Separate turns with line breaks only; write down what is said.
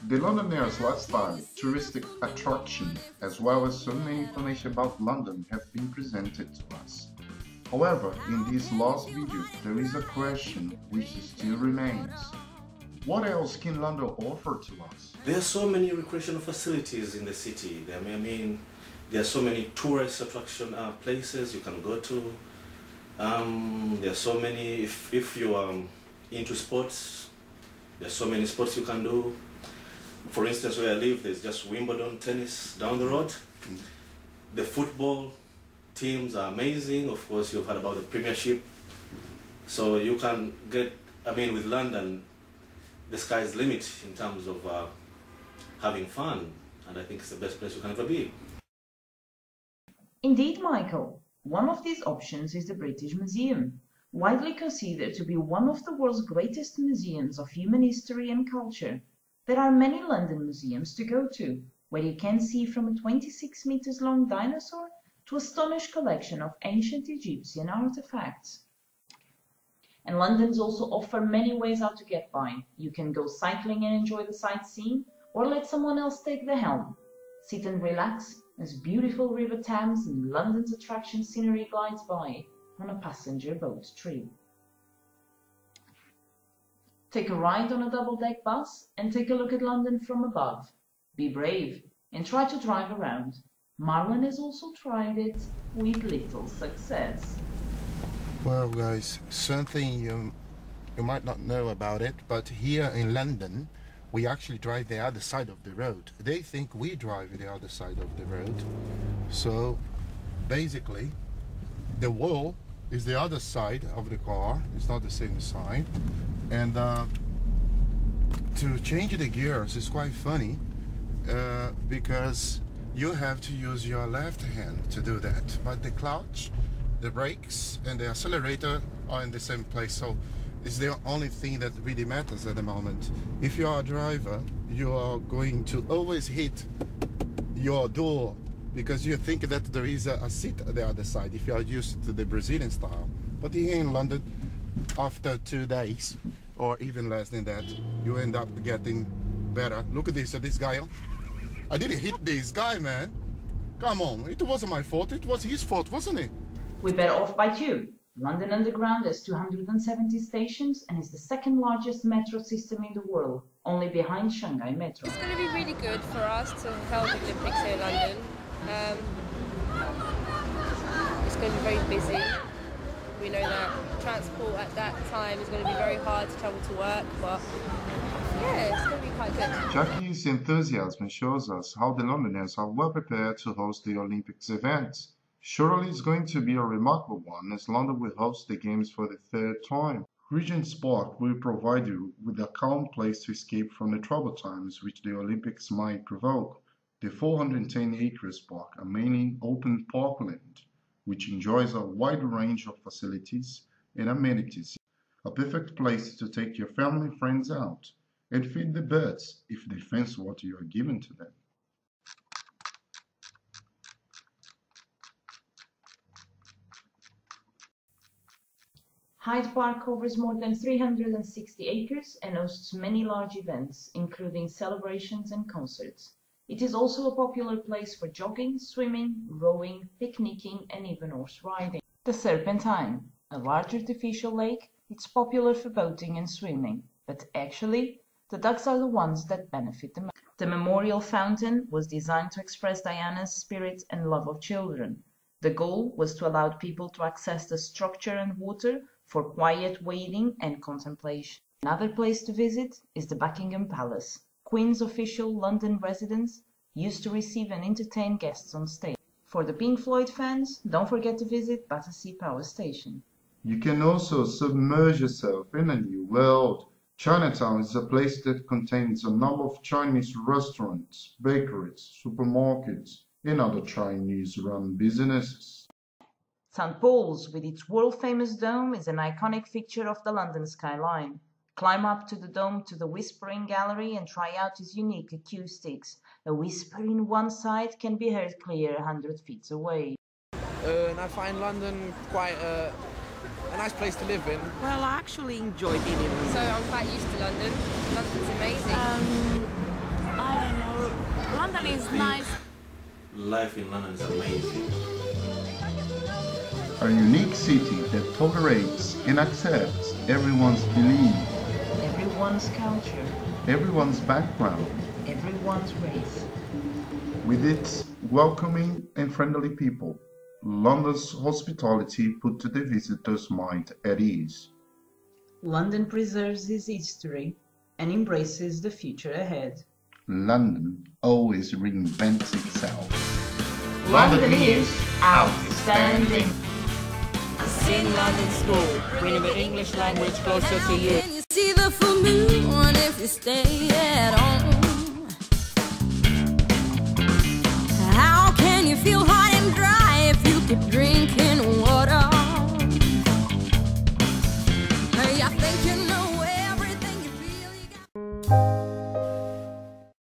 The Londoners' lifestyle, touristic attraction, as well as so many information about London have been presented to us. However, in this last video, there is a question which still remains. What else can London offer to us?
There are so many recreational facilities in the city. There are so many tourist attraction places you can go to. There are so many, if you are into sports, there are so many sports you can do. For instance, where I live, there's just Wimbledon tennis down the road. The football teams are amazing. Of course, you've heard about the Premiership. So you can get, with London, the sky's the limit in terms of having fun. And I think it's the best place you can ever be.
Indeed, Michael. One of these options is the British Museum, widely considered to be one of the world's greatest museums of human history and culture. There are many London museums to go to, where you can see from a 26 meters long dinosaur to a astonished collection of ancient Egyptian artifacts. And London's also offer many ways how to get by. You can go cycling and enjoy the sightseeing, or let someone else take the helm. Sit and relax as beautiful River Thames and London's attraction scenery glides by on a passenger boat trip. Take a ride on a double-deck bus and take a look at London from above. Be brave and try to drive around. Marlon has also tried it with little success.
Well guys, something you might not know about it, but here in London we actually drive the other side of the road. They think we drive the other side of the road. So basically the wall is the other side of the car, it's not the same side. And to change the gears is quite funny because you have to use your left hand to do that, but the clutch, the brakes and the accelerator are in the same place, so it's the only thing that really matters at the moment. If you are a driver, you are going to always hit your door because you think that there is a seat at the other side if you are used to the Brazilian style. But here in London, after 2 days or even less than that, you end up getting better. Look at this guy. I didn't hit this guy, man. Come on, it wasn't my fault, it was his fault, wasn't it?
We're better off by 2. London Underground has 270 stations and is the second largest metro system in the world, only behind Shanghai Metro.
It's going to be really good for us to help the Olympics here in London. It's going to be very busy. We know that transport at that time is going to be very hard to travel to work, but yeah, it's going to be quite good.
Jackie's enthusiasm shows us how the Londoners are well prepared to host the Olympics events. Surely it's going to be a remarkable one, as London will host the Games for the 3rd time. Regent's Park will provide you with a calm place to escape from the troubled times which the Olympics might provoke. The 410 acres park, a mainly open parkland, which enjoys a wide range of facilities and amenities. A perfect place to take your family and friends out and feed the birds if they fancy what you are giving to them.
Hyde Park covers more than 360 acres and hosts many large events, including celebrations and concerts. It is also a popular place for jogging, swimming, rowing, picnicking and even horse riding. The Serpentine, a large artificial lake, it's popular for boating and swimming, but actually, the ducks are the ones that benefit the most. The memorial fountain was designed to express Diana's spirit and love of children. The goal was to allow people to access the structure and water for quiet wading and contemplation. Another place to visit is the Buckingham Palace. Queen's official London residence used to receive and entertain guests on stage. For the Pink Floyd fans, don't forget to visit Battersea Power Station.
You can also submerge yourself in a new world. Chinatown is a place that contains a number of Chinese restaurants, bakeries, supermarkets, and other Chinese-run businesses.
St. Paul's, with its world-famous dome, is an iconic feature of the London skyline. Climb up to the dome to the Whispering Gallery and try out its unique acoustics. A whisper in one side can be heard clear 100 feet away.
And I find London quite a nice place to live in.
Well, I actually enjoy being in London.
So I'm quite used to London. London's amazing.
London is nice.
Life in London is amazing.
A unique city that tolerates and accepts everyone's belief,
Everyone's culture,
everyone's background,
everyone's race.
with its welcoming and friendly people. London's hospitality put the visitor's mind at ease.
London preserves its history and embraces the future ahead.
London always reinvents itself.
London is outstanding.
CinLondon School, bringing the English language closer to you.
Can you see the full moon if you stay at home? How can you feel hot and dry if you keep drinking water? Hey, I think you know everything you feel you got.